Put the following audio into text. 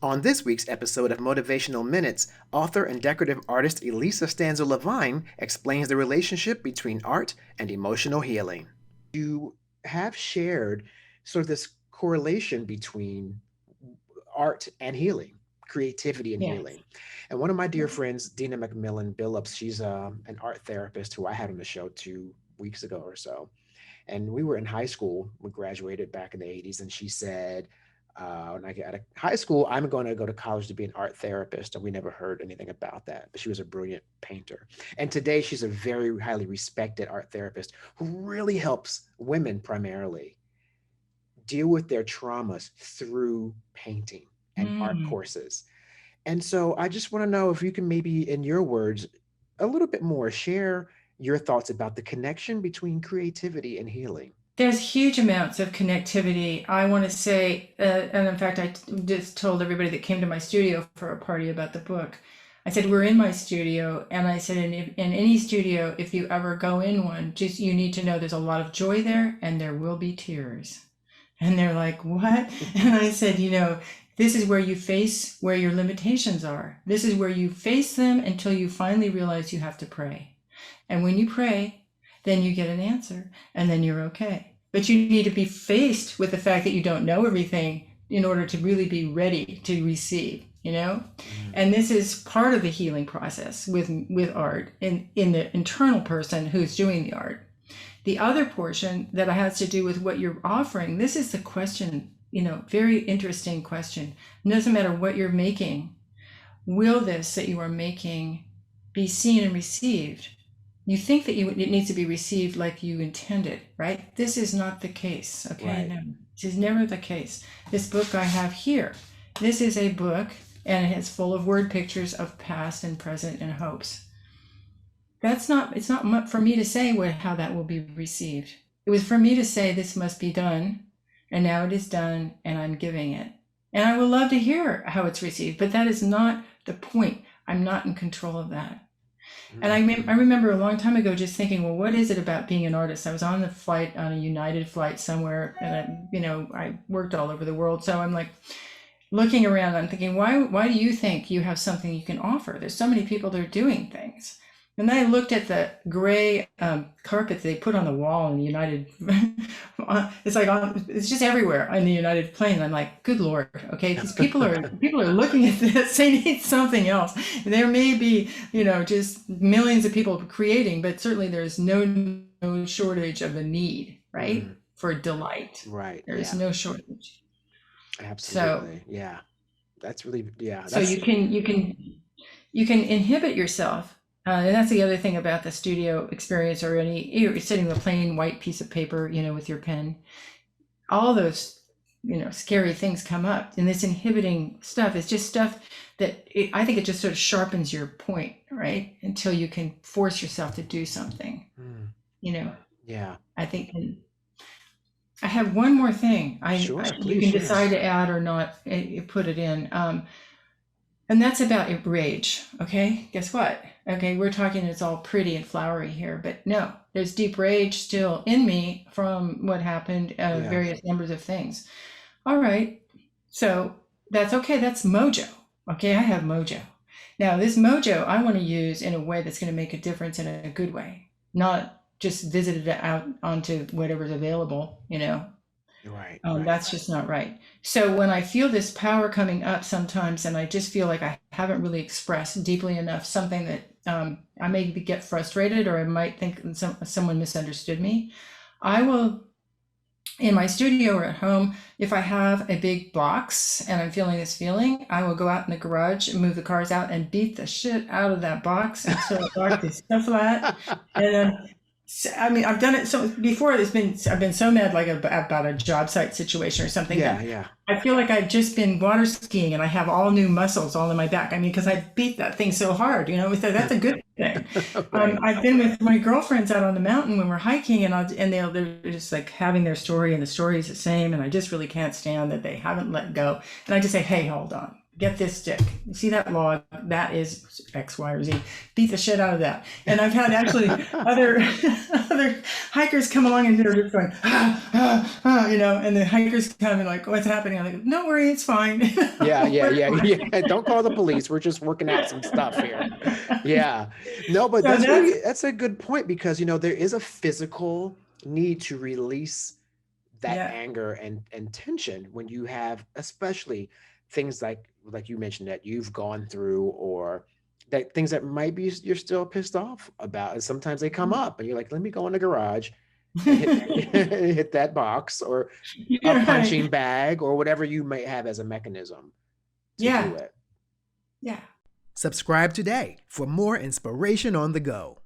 On this week's episode of Motivational Minutes, author and decorative artist Elisa Stancil explains the relationship between art and emotional healing. You have shared sort of this correlation between art and healing, creativity and Yes. healing. And one of my dear friends, Dina McMillan Billups, she's an art therapist who I had on the show 2 weeks ago or so. And we were in high school. We graduated back in the 80s. And she said, when I get out of high school, I'm going to go to college to be an art therapist. And we never heard anything about that. But she was a brilliant painter. And today she's a very highly respected art therapist who really helps women primarily deal with their traumas through painting and art Mm. courses. And so I just want to know if you can maybe, in your words, a little bit more share your thoughts about the connection between creativity and healing. There's huge amounts of connectivity. I want to say, and in fact, just told everybody that came to my studio for a party about the book. I said, we're in my studio. And I said, in any studio, if you ever go in one, just you need to know there's a lot of joy there and there will be tears. And they're like, what? And I said, this is where you face where your limitations are. This is where you face them until you finally realize you have to pray. And when you pray, then you get an answer and then you're okay. But you need to be faced with the fact that you don't know everything in order to really be ready to receive, And this is part of the healing process with art in the internal person who's doing the art. The other portion that has to do with what you're offering, this is the question, very interesting question. It doesn't matter what you're making. Will this that you are making be seen and received? You think that it needs to be received like you intended, right? This is not the case, okay? Right. No, this is never the case. This book I have here, this is a book and it's full of word pictures of past and present and hopes. It's not for me to say how that will be received. It was for me to say this must be done, and now it is done, and I'm giving it. And I would love to hear how it's received, but that is not the point. I'm not in control of that. And I remember a long time ago just thinking, well, what is it about being an artist? I was on a United flight somewhere, and I worked all over the world. So I'm like looking around, I'm thinking, why do you think you have something you can offer? There's so many people that are doing things. And then I looked at the gray carpet they put on the wall in the United. It's just everywhere in the United plane. I'm like, good Lord, okay, because people are looking at this. They need something else. There may be, just millions of people creating, but certainly there's no shortage of a need, right, for delight. Right. There's no shortage. Absolutely. So, yeah. That's really So you can inhibit yourself. And that's the other thing about the studio experience, or you're sitting with a plain white piece of paper, with your pen. All those, scary things come up. And this inhibiting stuff is just stuff that I think it just sort of sharpens your point, right? Until you can force yourself to do something, Yeah. I think. I have one more thing. You can decide to add or not put it in. And that's about rage. Okay, guess what? Okay, we're talking it's all pretty and flowery here, but no, there's deep rage still in me from what happened, various numbers of things. All right, so that's okay. That's mojo. Okay, I have mojo. Now, this mojo I want to use in a way that's going to make a difference in a good way, not just visit it out onto whatever's available, Right. That's just not right. So when I feel this power coming up sometimes, and I just feel like I haven't really expressed deeply enough something that I may get frustrated, or I might think someone misunderstood me, I will, in my studio or at home, if I have a big box and I'm feeling this feeling, I will go out in the garage and move the cars out and beat the shit out of that box until the box is so flat. And then I've done it so before. I've been so mad, like about a job site situation or something. Yeah. I feel like I've just been water skiing and I have all new muscles all in my back. Because I beat that thing so hard, so that's a good thing. Right. I've been with my girlfriends out on the mountain when we're hiking, and they're just like having their story, and the story is the same, and I just really can't stand that they haven't let go. And I just say, hey, hold on. get this stick. You see that log? That is X, Y, or Z. Beat the shit out of that. And I've had actually other other hikers come along and they're just going, and the hikers come and like, what's happening? I'm like, don't worry, it's fine. Yeah. Don't call the police. We're just working out some stuff here. Yeah. No, but So that's a good point because there is a physical need to release that yeah, anger and tension when you have, especially things like you mentioned that you've gone through, or that things that might be you're still pissed off about, and sometimes they come up and you're like, let me go in the garage and hit that box or a you're punching right. bag or whatever you may have as a mechanism to Yeah, do it. yeah. Subscribe today for more inspiration on the go.